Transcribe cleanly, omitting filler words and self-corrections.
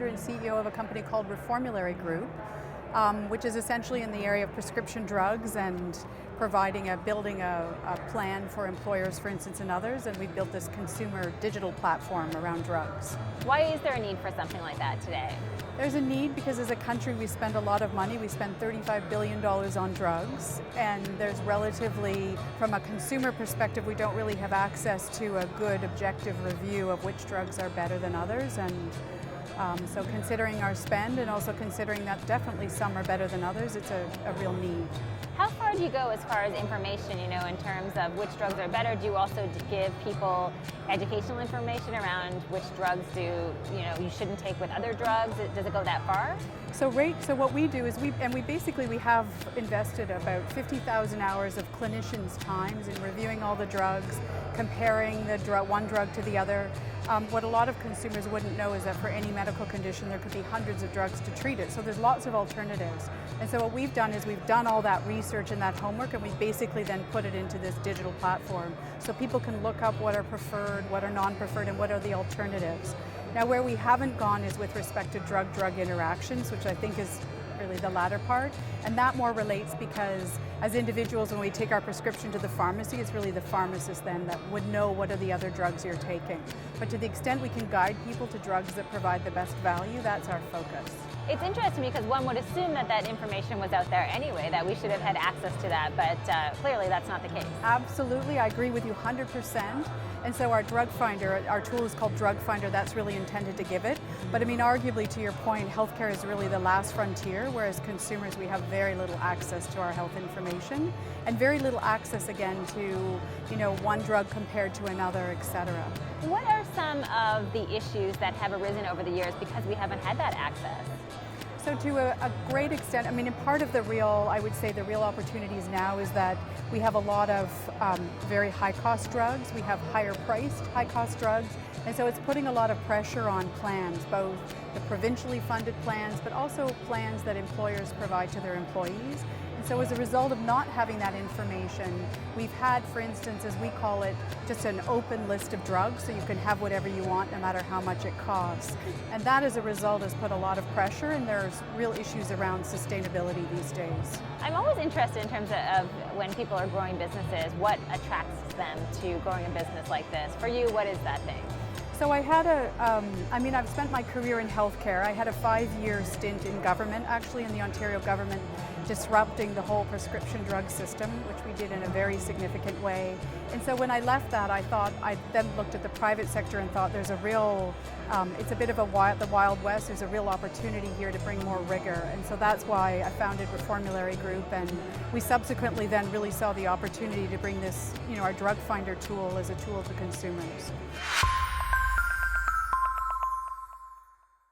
founder and CEO of a company called Reformulary Group, which is essentially in the area of prescription drugs and building a plan for employers, for instance, and others. And we've built this consumer digital platform around drugs. Why is there a need for something like that today? There's a need because as a country we spend a lot of money. We spend $35 billion on drugs, and there's relatively, from a consumer perspective, we don't really have access to a good objective review of which drugs are better than others. And so considering our spend and also considering that definitely some are better than others, it's a real need. How far do you go as far as information, in terms of which drugs are better? Do you also give people educational information around which drugs you shouldn't take with other drugs? Does it go that far? So what we do is we have invested about 50,000 hours of clinicians' times in reviewing all the drugs, comparing one drug to the other. What a lot of consumers wouldn't know is that for any medical condition there could be hundreds of drugs to treat it, so there's lots of alternatives. And so what we've done is we've done all that research and that homework, and we basically then put it into this digital platform so people can look up what are preferred, what are non-preferred, and what are the alternatives. Now where we haven't gone is with respect to drug-drug interactions, which I think is really the latter part, and that more relates because as individuals, when we take our prescription to the pharmacy, it's really the pharmacist then that would know what are the other drugs you're taking. But to the extent we can guide people to drugs that provide the best value, that's our focus. It's interesting because one would assume that information was out there anyway, that we should have had access to that, but clearly that's not the case. Absolutely, I agree with you 100%. And so our Drug Finder, our tool is called Drug Finder, that's really intended to give it. But I mean, arguably to your point, healthcare is really the last frontier, whereas consumers, we have very little access to our health information and very little access again to, one drug compared to another, etc. What are some of the issues that have arisen over the years because we haven't had that access? So to a great extent, and part of the real opportunities now is that we have a lot of very high-cost drugs. We have higher-priced, high-cost drugs. And so it's putting a lot of pressure on plans, both the provincially funded plans, but also plans that employers provide to their employees. And so as a result of not having that information, we've had, for instance, as we call it, just an open list of drugs, so you can have whatever you want no matter how much it costs. And that as a result has put a lot of pressure, and there's real issues around sustainability these days. I'm always interested in terms of when people are growing businesses, what attracts them to growing a business like this? For you, what is that thing? So I had I've spent my career in healthcare. I had a 5-year stint in government, actually in the Ontario government, disrupting the whole prescription drug system, which we did in a very significant way. And so when I left that, I then looked at the private sector and thought there's a real, it's a bit of the Wild West, there's a real opportunity here to bring more rigor. And so that's why I founded Reformulary Group, and we subsequently then really saw the opportunity to bring this, our Drug Finder tool as a tool to consumers.